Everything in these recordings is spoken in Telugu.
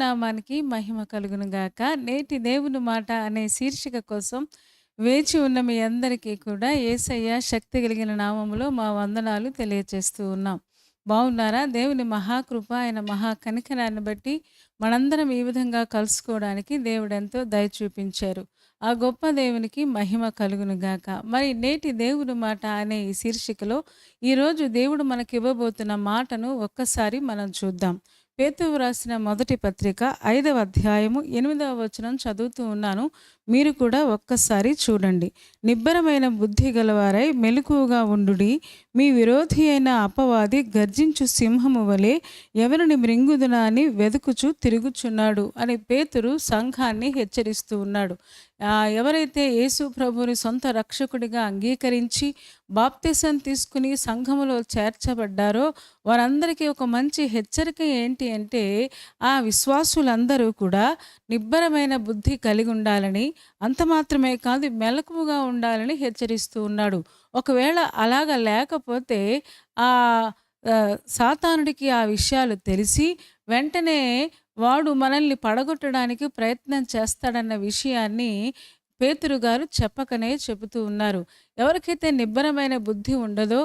నామానికి మహిమ కలుగును గాక. నేటి దేవుని మాట అనే శీర్షిక కోసం వేచి ఉన్న మీ అందరికీ కూడా యేసయ్య శక్తి కలిగిన నామములో మా వందనాలు తెలియచేస్తూ ఉన్నాం. బాగున్నారా? దేవుని మహాకృప, ఆయన మహా కనికరాన్ని బట్టి మనందరం ఈ విధంగా కలుసుకోవడానికి దేవుడెంతో దయ చూపించారు. ఆ గొప్ప దేవునికి మహిమ కలుగును గాక. మరి నేటి దేవుని మాట అనే ఈ శీర్షికలో ఈరోజు దేవుడు మనకివ్వబోతున్న మాటను ఒక్కసారి మనం చూద్దాం. పేతురు రాసిన మొదటి పత్రిక 5వ అధ్యాయము 8వ వచనం చదువుతూ ఉన్నాను. మీరు కూడా ఒక్కసారి చూడండి. నిబ్బరమైన బుద్ధి గలవారై మెలకువగా ఉండుడి. మీ విరోధి అయిన అపవాది గర్జించు సింహము వలె ఎవరిని మృంగుదునా అని వెదుకుచు తిరుగుచున్నాడు అని పేతురు సంఘాన్ని హెచ్చరిస్తూ ఉన్నాడు. ఎవరైతే యేసు ప్రభువుని సొంత రక్షకుడిగా అంగీకరించి బాప్తిసం తీసుకుని సంఘములో చేర్చబడ్డారో వారందరికీ ఒక మంచి హెచ్చరిక ఏంటి అంటే, ఆ విశ్వాసులందరూ కూడా నిబ్బరమైన బుద్ధి కలిగి ఉండాలని, అంత మాత్రమే కాదు మెలకువగా ఉండాలని హెచ్చరిస్తూ ఉన్నాడు. ఒకవేళ అలాగ లేకపోతే ఆ సాతానుడికి ఆ విషయాలు తెలిసి వెంటనే వాడు మనల్ని పడగొట్టడానికి ప్రయత్నం చేస్తాడన్న విషయాన్ని పేతురు గారు చెప్పకనే చెబుతూ ఉన్నారు. ఎవరికైతే నిబ్బరమైన బుద్ధి ఉండదో,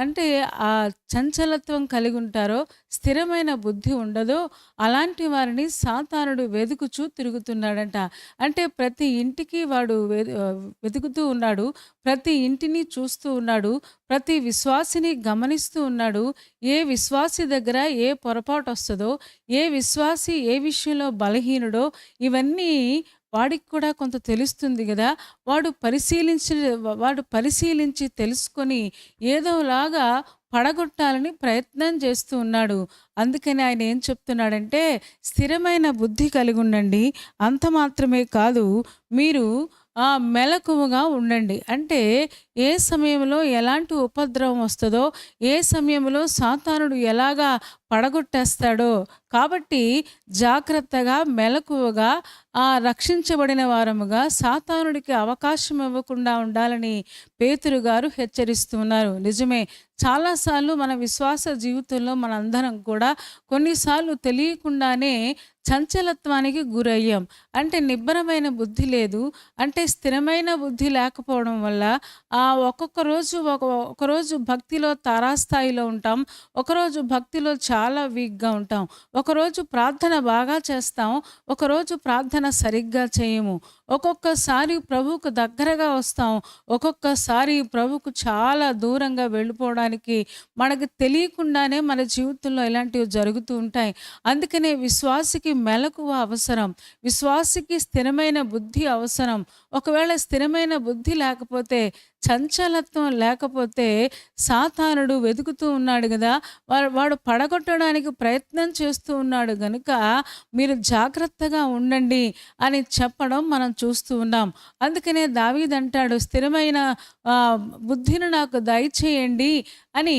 అంటే ఆ చంచలత్వం కలిగి ఉంటారో, స్థిరమైన బుద్ధి ఉండదో అలాంటి వారిని సాతానుడు వెదుకుచూ తిరుగుతున్నాడంట. అంటే ప్రతి ఇంటికి వాడు వెతుకుతూ ఉన్నాడు, ప్రతి ఇంటిని చూస్తూ ఉన్నాడు, ప్రతి విశ్వాసిని గమనిస్తూ ఉన్నాడు. ఏ విశ్వాసి దగ్గర ఏ పొరపాటు వస్తుందో, ఏ విశ్వాసి ఏ విషయంలో బలహీనుడో ఇవన్నీ వాడికి కూడా కొంత తెలుస్తుంది కదా. వాడు పరిశీలించి తెలుసుకొని ఏదోలాగా పడగొట్టాలని ప్రయత్నం చేస్తూ ఉన్నాడు. అందుకని ఆయన ఏం చెప్తున్నాడంటే, స్థిరమైన బుద్ధి కలిగి ఉండండి. అంత మాత్రమే కాదు, మీరు మెలకువగా ఉండండి. అంటే ఏ సమయంలో ఎలాంటి ఉపద్రవం వస్తుందో, ఏ సమయంలో సాతానుడు ఎలాగా పడగొట్టేస్తాడో, కాబట్టి జాగ్రత్తగా మెలకువగా రక్షించబడిన వారముగా సాతానుడికి అవకాశం ఇవ్వకుండా ఉండాలని పేతురు గారు హెచ్చరిస్తున్నారు. నిజమే, చాలాసార్లు మన విశ్వాస జీవితంలో మనందరం కూడా కొన్నిసార్లు తెలియకుండానే చంచలత్వానికి గురయ్యాం. అంటే నిబ్బరమైన బుద్ధి లేదు, అంటే స్థిరమైన బుద్ధి లేకపోవడం వల్ల ఒకరోజు భక్తిలో తారాస్థాయిలో ఉంటాం, ఒకరోజు భక్తిలో చాలా వీక్గా ఉంటాం, ఒకరోజు ప్రార్థన బాగా చేస్తాం, ఒకరోజు ప్రార్థన సరిగ్గా చేయము, ఒక్కొక్కసారి ప్రభువుకు దగ్గరగా వస్తాం, ఒక్కొక్కసారి ప్రభువుకు చాలా దూరంగా వెళ్ళిపోవడానికి మనకు తెలియకుండానే మన జీవితంలో ఇలాంటివి జరుగుతూ ఉంటాయి. అందుకనే విశ్వాసికి మెలకువ అవసరం, విశ్వాసికి స్థిరమైన బుద్ధి అవసరం. ఒకవేళ స్థిరమైన బుద్ధి లేకపోతే, చంచలత్వం లేకపోతే సాతానుడు వెతుకుతూ ఉన్నాడు కదా, వాడు పడగొట్టడానికి ప్రయత్నం చేస్తూ ఉన్నాడు కనుక మీరు జాగ్రత్తగా ఉండండి అని చెప్పడం మనం చూస్తూ ఉన్నాం. అందుకనే దావీదు అంటాడు, స్థిరమైన బుద్ధిని నాకు దయచేయండి అని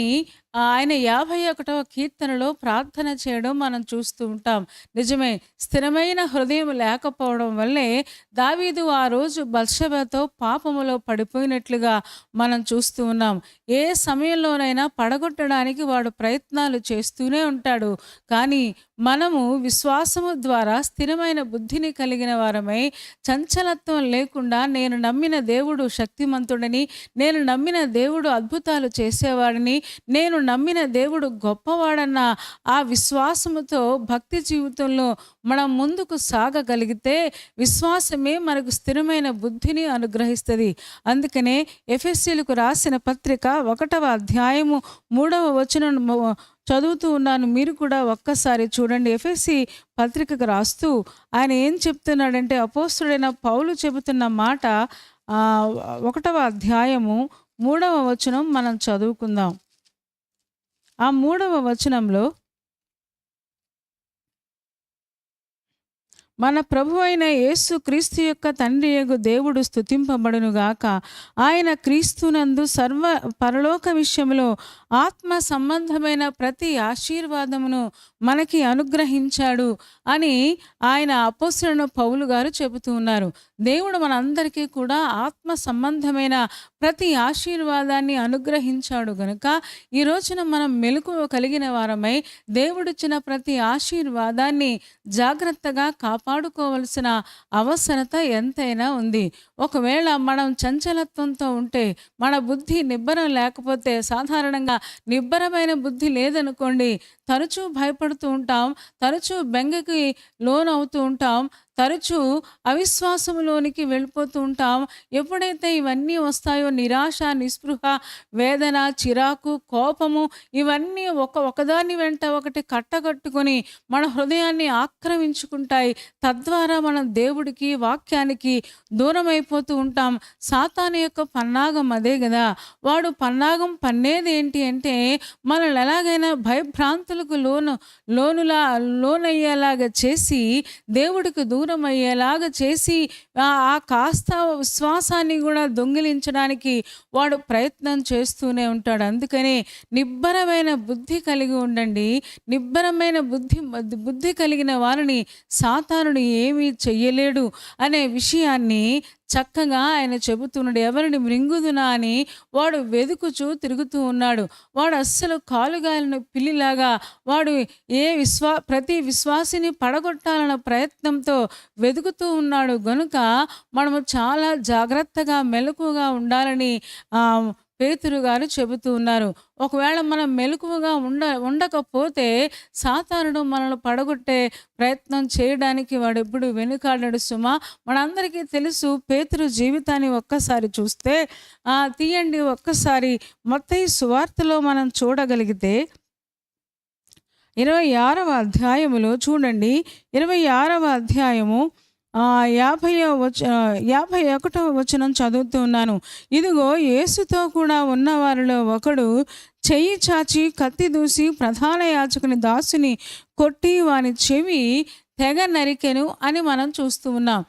ఆయన 51వ కీర్తనలో ప్రార్థన చేయడం మనం చూస్తూ ఉంటాం. నిజమే, స్థిరమైన హృదయం లేకపోవడం వల్లే దావీదు ఆ రోజు బత్షెబతో పాపములో పడిపోయినట్లుగా మనం చూస్తూ ఉన్నాం. ఏ సమయంలోనైనా పడగొట్టడానికి వాడు ప్రయత్నాలు చేస్తూనే ఉంటాడు. కానీ మనము విశ్వాసము ద్వారా స్థిరమైన బుద్ధిని కలిగిన వారమై చంచలత్వం లేకుండా, నేను నమ్మిన దేవుడు శక్తిమంతుడని, నేను నమ్మిన దేవుడు అద్భుతాలు చేసేవాడని, నేను నమ్మిన దేవుడు గొప్పవాడన్న ఆ విశ్వాసముతో భక్తి జీవితంలో మనం ముందుకు సాగగలిగితే విశ్వాసమే మనకు స్థిరమైన బుద్ధిని అనుగ్రహిస్తుంది. అందుకనే ఎఫెసీయులకు రాసిన పత్రిక 1వ అధ్యాయము 3వ వచనం చదువుతూ ఉన్నాను. మీరు కూడా ఒక్కసారి చూడండి. ఎఫెసీ పత్రికకు రాస్తూ ఆయన ఏం చెప్తున్నాడంటే, అపోస్తుడైన పౌలు చెబుతున్న మాట 1వ అధ్యాయము 3వ వచనం మనం చదువుకుందాం. ఆ 3వ వచనంలో, మన ప్రభు అయిన యేసు క్రీస్తు యొక్క తండ్రి యగు దేవుడు స్తుతింపబడునుగాక. ఆయన క్రీస్తునందు సర్వ పరలోక విషయంలో ఆత్మ సంబంధమైన ప్రతి ఆశీర్వాదమును మనకి అనుగ్రహించాడు అని ఆయన అపోస్తలుడైన పౌలు గారు చెబుతూ ఉన్నారు. దేవుడు మనందరికీ కూడా ఆత్మ సంబంధమైన ప్రతి ఆశీర్వాదాన్ని అనుగ్రహించాడు గనుక ఈ రోజున మనం మెలకువ కలిగిన వారమై దేవుడిచ్చిన ప్రతి ఆశీర్వాదాన్ని జాగ్రత్తగా కాపాడుకోవలసిన అవసరత ఎంతైనా ఉంది. ఒకవేళ మనం చంచలత్వంతో ఉంటే, మన బుద్ధి నిబ్బరం లేకపోతే, సాధారణంగా నిబ్బరమైన బుద్ధి లేదనుకోండి, తరచూ భయపడుతూ ఉంటాం, తరచూ బెంగకి లోనవుతూ ఉంటాం, తరచూ అవిశ్వాసంలోనికి వెళ్ళిపోతూ ఉంటాం. ఎప్పుడైతే ఇవన్నీ వస్తాయో నిరాశ, నిస్పృహ, వేదన, చిరాకు, కోపము ఇవన్నీ ఒకదాని వెంట ఒకటి కట్టకట్టుకొని మన హృదయాన్ని ఆక్రమించుకుంటాయి. తద్వారా మనం దేవుడికి, వాక్యానికి దూరమైపోతూ ఉంటాం. సాతాను యొక్క పన్నాగం అదే కదా. వాడు పన్నాగం పన్నేది ఏంటి అంటే మనల్ని ఎలాగైనా భయభ్రాంతులకు లోనయ్యేలాగా చేసి, దేవుడికి దూరం అయ్యేలాగా చేసి ఆ కాస్త విశ్వాసాన్ని కూడా దొంగిలించడానికి వాడు ప్రయత్నం చేస్తూనే ఉంటాడు. అందుకనే నిబ్బరమైన బుద్ధి కలిగి ఉండండి. నిబ్బరమైన బుద్ధి కలిగిన వారిని సాతానుడు ఏమీ చెయ్యలేడు అనే విషయాన్ని చక్కగా ఆయన చెబుతున్నాడు. ఎవరిని మృంగుదునా అని వాడు వెదుకుచూ తిరుగుతూ ఉన్నాడు. వాడు అస్సలు కాలుగాలిన పిల్లిలాగా వాడు ప్రతి విశ్వాసిని పడగొట్టాలన్న ప్రయత్నంతో వెదుకుతూ ఉన్నాడు. గనుక మనము చాలా జాగ్రత్తగా మెలకువగా ఉండాలని పేతురు గారు చెబుతూ ఉన్నారు. ఒకవేళ మనం మెలకువగా ఉండకపోతే సాతానుడు మనల్ని పడగొట్టే ప్రయత్నం చేయడానికి వాడు ఎప్పుడు వెనుకాడడు సుమా. మనందరికీ తెలుసు. పేతురు జీవితాన్ని ఒక్కసారి చూస్తే తీయండి, ఒక్కసారి మత్తయి సువార్తలో మనం చూడగలిగితే 26వ అధ్యాయములో చూడండి. 26వ అధ్యాయము 51వ వచనం చదువుతున్నాను. ఇదిగో, యేసుతో కూడా ఉన్న వారిలో ఒకడు చెయ్యి చాచి కత్తి దూసి ప్రధాన యాజకుని దాసుని కొట్టి వాని చెవి తెగ నరికెను అని మనం చూస్తూ ఉన్నాం.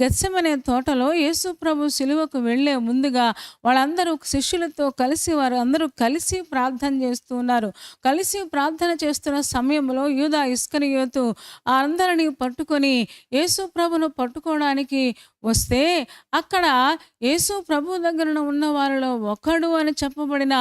గెత్సెమనే తోటలో యేసు ప్రభు సిలువకు వెళ్ళే ముందుగా వాళ్ళందరూ శిష్యులతో కలిసి వారు అందరూ కలిసి ప్రార్థన చేస్తూ ఉన్నారు. కలిసి ప్రార్థన చేస్తున్న సమయంలో యూదా ఇస్కరియోతు అందరినీ పట్టుకొని యేసు ప్రభును పట్టుకోవడానికి వస్తే అక్కడ యేసు ప్రభు దగ్గర ఉన్న వారిలో ఒకడు అని చెప్పబడిన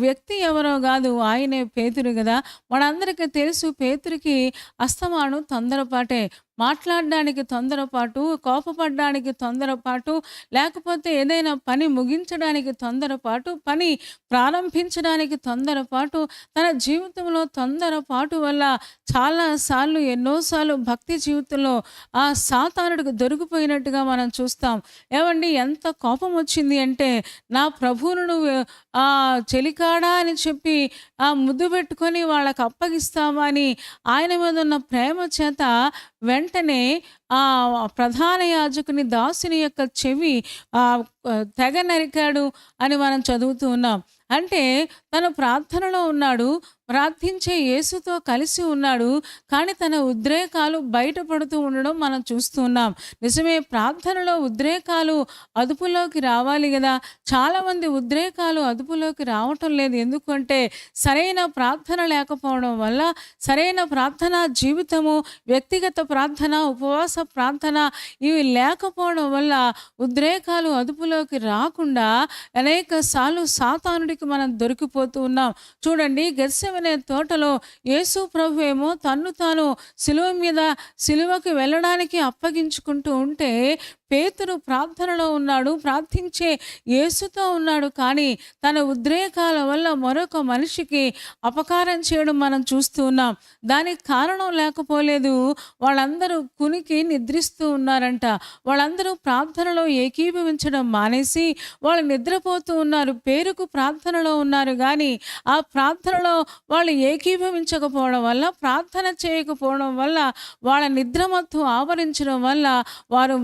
వ్యక్తి ఎవరో కాదు, ఆయనే పేతురు కదా. మనందరికీ తెలుసు, పేతురికి అస్తమాను తొందరపాటే. మాట్లాడడానికి తొందరపాటు, కోపపడడానికి తొందరపాటు, లేకపోతే ఏదైనా పని ముగించడానికి తొందరపాటు, పని ప్రారంభించడానికి తొందరపాటు. తన జీవితంలో తొందరపాటు వల్ల చాలాసార్లు, ఎన్నోసార్లు భక్తి జీవితంలో ఆ సాతానుడికి దొరికిపోయినట్టుగా మనం చూస్తాం. ఏమండి, ఎంత కోపం వచ్చింది అంటే, నా ప్రభువును నువ్వు చెలికాడా అని చెప్పి ముద్దు పెట్టుకొని వాళ్ళకి అప్పగిస్తావా అని ఆయన మీద ఉన్న ప్రేమ చేత వెంటనే ప్రధాన యాజకుని దాసుని యొక్క చెవి తెగ నరికాడు అని మనం చదువుతూ ఉన్నాం. అంటే తను ప్రార్థనలో ఉన్నాడు, ప్రార్థించే యేసుతో కలిసి ఉన్నాడు, కానీ తన ఉద్రేకాలు బయటపడుతూ ఉండడం మనం చూస్తూ ఉన్నాం. నిజమే, ప్రార్థనలో ఉద్రేకాలు అదుపులోకి రావాలి కదా. చాలామంది ఉద్రేకాలు అదుపులోకి రావటం లేదు. ఎందుకంటే సరైన ప్రార్థన లేకపోవడం వల్ల, సరైన ప్రార్థనా జీవితము, వ్యక్తిగత ప్రార్థన, ఉపవాస ప్రార్థన ఇవి లేకపోవడం వల్ల ఉద్రేకాలు అదుపులోకి రాకుండా అనేక సార్లు సాతానుడికి మనం దొరికిపోతూ ఉన్నాం. చూడండి, గెత్సెమనే తోటలో యేసు ప్రభు ఏమో తన్ను తాను సిలువకి వెళ్ళడానికి అప్పగించుకుంటూ ఉంటే పేతురు ప్రార్థనలో ఉన్నాడు, ప్రార్థించే యేసుతో ఉన్నాడు. కానీ తన ఉద్రేకాల వల్ల మరొక మనిషికి అపకారం చేయడం మనం చూస్తూ ఉన్నాం. దానికి కారణం లేకపోలేదు. వాళ్ళందరూ కునికి నిద్రిస్తూ ఉన్నారంట. వాళ్ళందరూ ప్రార్థనలో ఏకీభవించడం మానేసి వాళ్ళు నిద్రపోతూ ఉన్నారు. పేరుకు ప్రార్థనలో ఉన్నారు కానీ ఆ ప్రార్థనలో వాళ్ళు ఏకీభవించకపోవడం వల్ల, ప్రార్థన చేయకపోవడం వల్ల, వాళ్ళ నిద్రమత్తు ఆవరించడం వల్ల వారి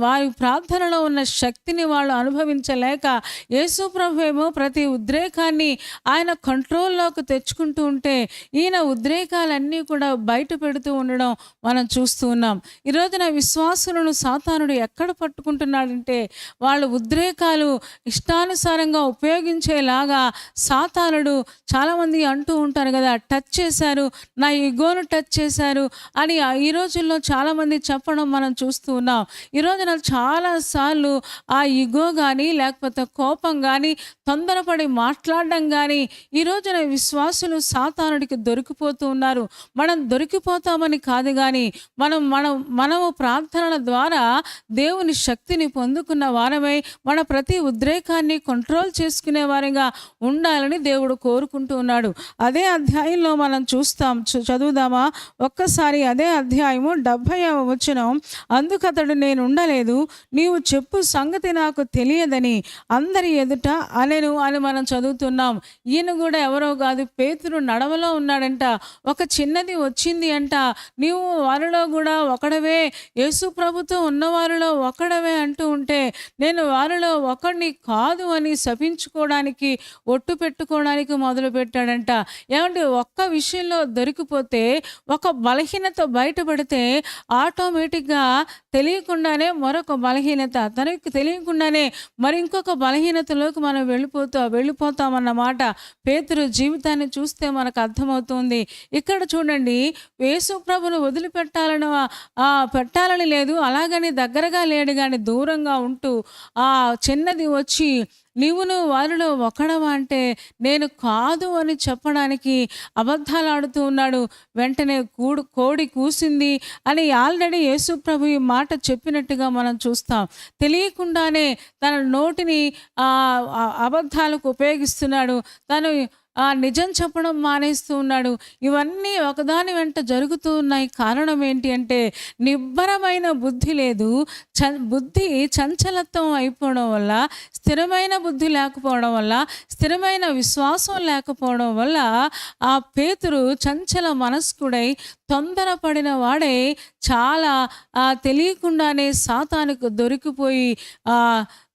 ప్రార్థనలో ఉన్న శక్తిని వాళ్ళు అనుభవించలేక యేసు ప్రభువేమో ప్రతి ఉద్రేకాన్ని ఆయన కంట్రోల్లోకి తెచ్చుకుంటూ ఉంటే ఈయన ఉద్రేకాలన్నీ కూడా బయట పెడుతూ ఉండడం మనం చూస్తూ ఉన్నాం. ఈ రోజున విశ్వాసులను సాతానుడు ఎక్కడ పట్టుకుంటున్నాడంటే వాళ్ళ ఉద్రేకాలు ఇష్టానుసారంగా ఉపయోగించేలాగా సాతానుడు చాలామంది అంటూ ఉంటారు కదా, టచ్ చేశారు, నా ఈగోను టచ్ చేశారు అని ఈ రోజుల్లో చాలామంది చెప్పడం మనం చూస్తూ ఉన్నాం. ఈ రోజున చాలాసార్లు ఆ ఈగో కానీ లేకపోతే కోపం కానీ తొందరపడి మాట్లాడడం కానీ ఈ రోజున విశ్వాసులు సాతానుడికి దొరికిపోతూ ఉన్నారు. మనం దొరికిపోతామని కాదు కానీ మనము ప్రార్థనల ద్వారా దేవుని శక్తిని పొందుకున్న వారమై మన ప్రతి ఉద్రేకాన్ని కంట్రోల్ చేసుకునే వారిగా ఉండాలని దేవుడు కోరుకుంటూ ఉన్నాడు. అదే అధ్యాయంలో మనం చూస్తాం, చదువుదామా ఒక్కసారి. అదే అధ్యాయము 70వ వచనం. అందుకతడు నేను ఉండలేదు, నీవు చెప్పు సంగతి నాకు తెలియదని అందరి ఎదుట అనెను అని మనం చదువుతున్నాం. ఈయన కూడా ఎవరో కాదు, పేతురు నడవలో ఉన్నాడంట. ఒక చిన్నది వచ్చింది అంట, నీవు వారిలో కూడా ఒకడవే, యేసు ప్రభుతో ఉన్నవారిలో ఒకడవే అంటూ ఉంటే నేను వారిలో ఒకడిని కాదు అని శపించుకోవడానికి ఒట్టు పెట్టుకోవడానికి మొదలు పెట్టాడంట. ఏమంటే ఒక్క విషయంలో దొరికిపోతే, ఒక బలహీనత బయటపడితే ఆటోమేటిక్గా తెలియకుండానే మరొక బలహీనత, తనకి తెలియకుండానే మరి ఇంకొక బలహీనతలోకి మనం వెళ్ళిపోతామన్నమాట. పేతురు జీవితాన్ని చూస్తే మనకు అర్థమవుతుంది. ఇక్కడ చూడండి, యేసు ప్రభును పెట్టాలని లేదు, అలాగని దగ్గరగా లేడు కానీ దూరంగా ఉంటూ ఆ చిన్నది వచ్చి నీవును వారిలో ఒకడవా అంటే నేను కాదు అని చెప్పడానికి అబద్ధాలు ఆడుతూ ఉన్నాడు. వెంటనే కోడి కూసింది అని ఆల్రెడీ యేసు ప్రభు ఈ మాట చెప్పినట్టుగా మనం చూస్తాం. తెలియకుండానే తన నోటిని అబద్ధాలకు ఉపయోగిస్తున్నాడు. తను నిజం చెప్పడం మానేస్తూ ఉన్నాడు. ఇవన్నీ ఒకదాని వెంట జరుగుతూ ఉన్నాయి. కారణం ఏంటి అంటే నిబ్బరమైన బుద్ధి లేదు, బుద్ధి చంచలత్వం అయిపోవడం వల్ల, స్థిరమైన బుద్ధి లేకపోవడం వల్ల, స్థిరమైన విశ్వాసం లేకపోవడం వల్ల ఆ పేతురు చంచల మనస్కుడై తొందరపడిన వాడే చాలా తెలియకుండానే సాతానుకు దొరికిపోయి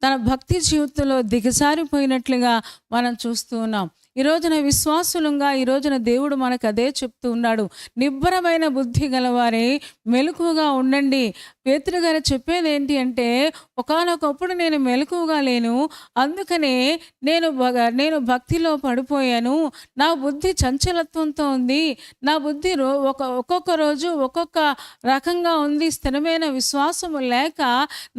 తన భక్తి జీవితంలో దిగజారిపోయినట్లుగా మనం చూస్తూ ఉన్నాం. ఈ రోజున విశ్వాసులంగా ఈ రోజున దేవుడు మనకు అదే చెప్తూ ఉన్నాడు. నిబ్బరమైన బుద్ధి గలవారే మెలకువగా ఉండండి. పేతురు గారు చెప్పేది ఏంటి అంటే, ఒకానొకప్పుడు నేను మెలకువగా లేను, అందుకనే నేను భక్తిలో పడిపోయాను, నా బుద్ధి చంచలత్వంతో ఉంది, నా బుద్ధి ఒక్కొక్క రోజు ఒక్కొక్క రకంగా ఉంది, స్థిరమైన విశ్వాసము లేక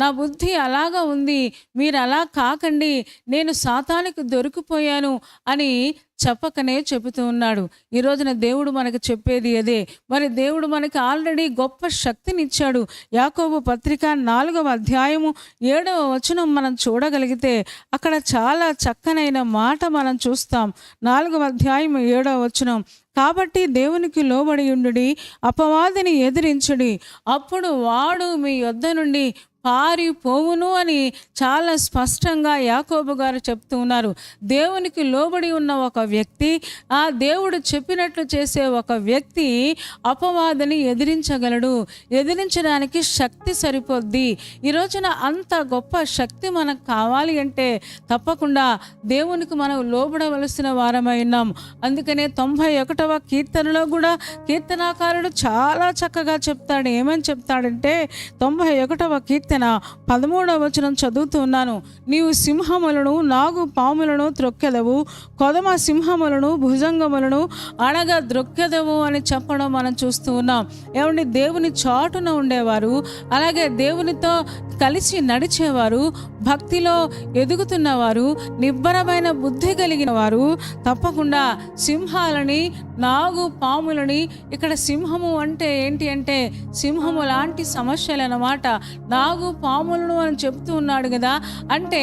నా బుద్ధి అలాగా ఉంది, మీరు అలా కాకండి, నేను సాతానుకు దొరికిపోయాను అని చెప్పకనే చెబుతూ ఉన్నాడు. ఈ రోజున దేవుడు మనకు చెప్పేది అదే. మరి దేవుడు మనకి ఆల్రెడీ గొప్ప శక్తినిచ్చాడు. యాకోబు పత్రిక 4వ అధ్యాయము 7వ వచనం మనం చూడగలిగితే అక్కడ చాలా చక్కనైన మాట మనం చూస్తాం. 4వ అధ్యాయం 7వ వచనం. కాబట్టి దేవునికి లోబడి ఉండుడి, అపవాదిని ఎదిరించుడి, అప్పుడు వాడు మీ యొద్ద నుండి పారిపోవును అని చాలా స్పష్టంగా యాకోబు గారు చెప్తూ ఉన్నారు. దేవునికి లోబడి ఉన్న ఒక వ్యక్తి, ఆ దేవుడు చెప్పినట్లు చేసే ఒక వ్యక్తి అపవాదిని ఎదిరించగలడు. ఎదిరించడానికి శక్తి సరిపోద్ది. ఈ రోజున అంత గొప్ప శక్తి మనకు కావాలి అంటే తప్పకుండా దేవునికి మనం లోబడవలసిన వారమై ఉన్నాం. అందుకనే 91వ కీర్తనలో కూడా కీర్తనాకారుడు చాలా చక్కగా చెప్తాడు. ఏమని చెప్తాడంటే 91వ కీర్తన 13వ వచనం చదువుతున్నాను. నీవు సింహములను నాగు పాములను త్రొక్కెదవు, కొదమ సింహములను భుజంగములను అనగా ద్రొక్కెదవు అని చెప్పడం మనం చూస్తూ ఉన్నాం. ఏమండి, దేవుని చాటున ఉండేవారు, అలాగే దేవునితో కలిసి నడిచేవారు, భక్తిలో ఎదుగుతున్నవారు, నిబ్బరమైన బుద్ధి కలిగిన వారు తప్పకుండా సింహాలని నాగు పాములని, ఇక్కడ సింహము అంటే ఏంటి అంటే సింహము లాంటి సమస్యలు అన్నమాట. నాగు పాములను అని చెప్తూ ఉన్నాడు కదా, అంటే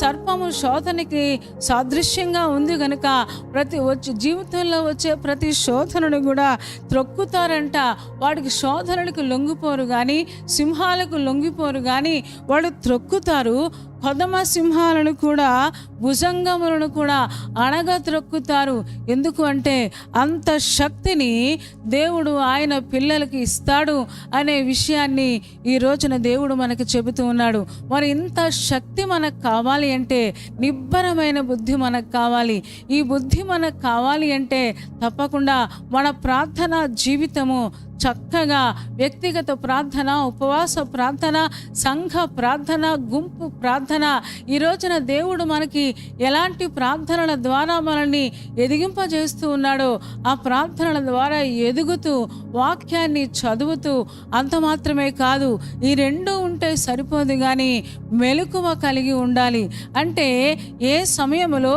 సర్పము శోధనకి సాదృశ్యంగా ఉంది కనుక జీవితంలో వచ్చే ప్రతి శోధనను కూడా త్రొక్కుతారంట. వాడికి శోధనలకు లొంగిపోరు కానీ, సింహాలకు లొంగిపోరు కానీ వాడు త్రొక్కుతారు. కొదమ సింహాలను కూడా భుజంగములను కూడా అణగద్రొక్కుతారు. ఎందుకు అంటే అంత శక్తిని దేవుడు ఆయన పిల్లలకి ఇస్తాడు అనే విషయాన్ని ఈ రోజున దేవుడు మనకు చెబుతూ ఉన్నాడు. మరి ఇంత శక్తి మనకు కావాలి అంటే నిబ్బరమైన బుద్ధి మనకు కావాలి. ఈ బుద్ధి మనకు కావాలి అంటే తప్పకుండా మన ప్రార్థన జీవితము చక్కగా వ్యక్తిగత ప్రార్థన, ఉపవాస ప్రార్థన, సంఘ ప్రార్థన, గుంపు ప్రార్థన, ఈ రోజున దేవుడు మనకి ఎలాంటి ప్రార్థనల ద్వారా మనల్ని ఎదిగింపజేస్తూ ఉన్నాడో ఆ ప్రార్థనల ద్వారా ఎదుగుతూ వాక్యాన్ని చదువుతూ, అంత మాత్రమే కాదు, ఈ రెండు ఉంటే సరిపోదు కానీ మెలకువ కలిగి ఉండాలి. అంటే ఏ సమయంలో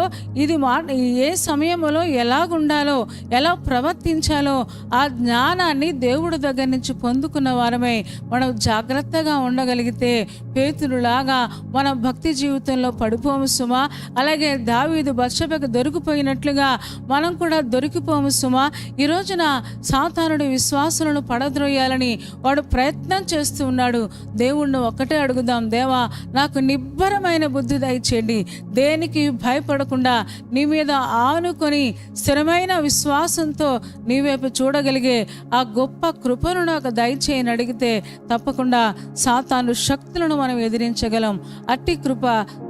ఏ సమయంలో ఎలాగుండాలో, ఎలా ప్రవర్తించాలో ఆ జ్ఞానాన్ని దేవుడి దగ్గర నుంచి పొందుకున్న వారమే మనం జాగ్రత్తగా ఉండగలిగితే పేతురులాగా మన భక్తి జీవితంలో పడిపోము సుమా. అలాగే దావీదు బత్షెబకు దొరికిపోయినట్లుగా మనం కూడా దొరికిపోము సుమా. ఈ రోజున సాతానుడు విశ్వాసులను పడద్రోయాలని వాడు ప్రయత్నం చేస్తూ ఉన్నాడు. దేవుణ్ణి ఒక్కటే అడుగుదాం, దేవా నాకు నిబ్బరమైన బుద్ధి దయచేయండి, దేనికి భయపడకుండా నీ మీద ఆనుకొని స్థిరమైన విశ్వాసంతో నీ వైపు చూడగలిగే ఆ గొప్ప కృపను నాకు దయచేయని అడిగితే తప్పకుండా సాతాను శక్తులను మనం ఎదిరించగలం. అట్టి కృప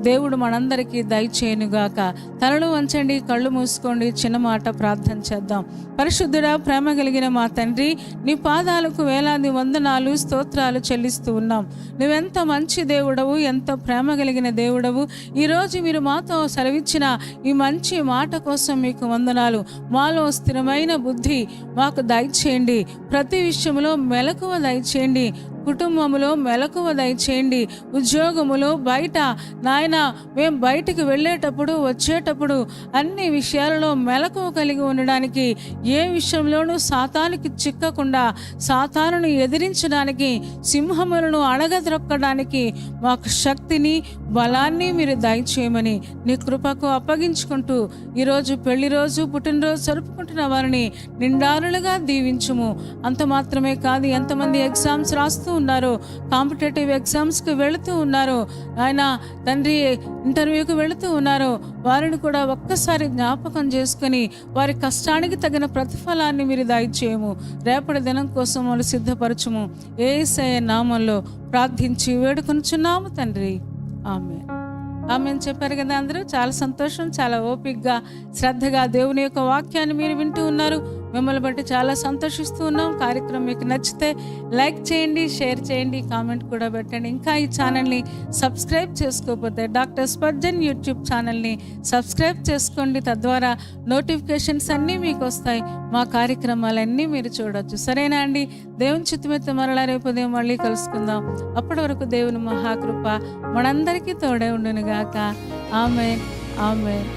దేవుడు మనందరికీ దయచేయనుగాక. తలలు వంచండి, కళ్ళు మూసుకోండి, చిన్న మాట ప్రార్థన చేద్దాం. పరిశుద్ధుడా, ప్రేమ కలిగిన మా తండ్రి, నీ పాదాలకు వేలాది వందనాలు, స్తోత్రాలు చెల్లిస్తూ ఉన్నాం. నువ్వెంత మంచి దేవుడవు, ఎంత ప్రేమ కలిగిన దేవుడవు. ఈరోజు మీరు మాతో సెలవిచ్చిన ఈ మంచి మాట కోసం మీకు వందనాలు. మాలో స్థిరమైన బుద్ధి మాకు దయచేయండి. ప్రతి విషయంలో మెలకువ దయచేయండి. కుటుంబంలో మెలకువ దయచేయండి. ఉద్యోగములో, బయట నాయన మేము బయటికి వెళ్ళేటప్పుడు వచ్చేటప్పుడు అన్ని విషయాలలో మెలకువ కలిగి ఉండడానికి, ఏ విషయంలోనూ సాతానికి చిక్కకుండా సాతానును ఎదిరించడానికి, సింహములను అణగద్రొక్కడానికి మాకు శక్తిని, బలాన్ని మీరు దయచేయమని నీ కృపకు అప్పగించుకుంటూ ఈరోజు పెళ్లి రోజు, పుట్టినరోజు జరుపుకుంటున్న వారిని నిండారులుగా దీవించుము. అంత మాత్రమే కాదు, ఎంతమంది ఎగ్జామ్స్ రాస్తూ ఉన్నారో, కాంపిటేటివ్ ఎగ్జామ్స్కి వెళుతూ ఉన్నారో, ఆయన తండ్రి ఇంటర్వ్యూకి వెళుతూ ఉన్నారో, వారిని కూడా ఒక్కసారి జ్ఞాపకం చేసుకుని వారి కష్టానికి తగిన ప్రతిఫలాన్ని మీరు దయచేయము. రేపటి దినం కోసం వాళ్ళు సిద్ధపరచుము. యేసయ్య నామంలో ప్రార్థించి వేడుకొనుచున్నాము తండ్రి. ఆమేన్. ఆమేన్ చెప్పారు కదా అందరూ. చాలా సంతోషం. చాలా ఓపికగా, శ్రద్ధగా దేవుని యొక్క వాక్యాన్ని మీరు వింటూ ఉన్నారు. మిమ్మల్ని బట్టి చాలా సంతోషిస్తూ ఉన్నాం. కార్యక్రమం మీకు నచ్చితే లైక్ చేయండి, షేర్ చేయండి, కామెంట్ కూడా పెట్టండి. ఇంకా ఈ ఛానల్ని సబ్స్క్రైబ్ చేసుకోకపోతే డాక్టర్ స్పర్జన్ యూట్యూబ్ ఛానల్ని సబ్స్క్రైబ్ చేసుకోండి. తద్వారా నోటిఫికేషన్స్ అన్నీ మీకు వస్తాయి. మా కార్యక్రమాలన్నీ మీరు చూడొచ్చు. సరేనా అండి? దేవుని చిత్తమైతే మరలా రేపు ఉదయం మళ్ళీ కలుసుకుందాం. అప్పటి వరకు దేవుని మహాకృప మనందరికీ తోడే ఉండునుగాక. ఆమేన్, ఆమేన్.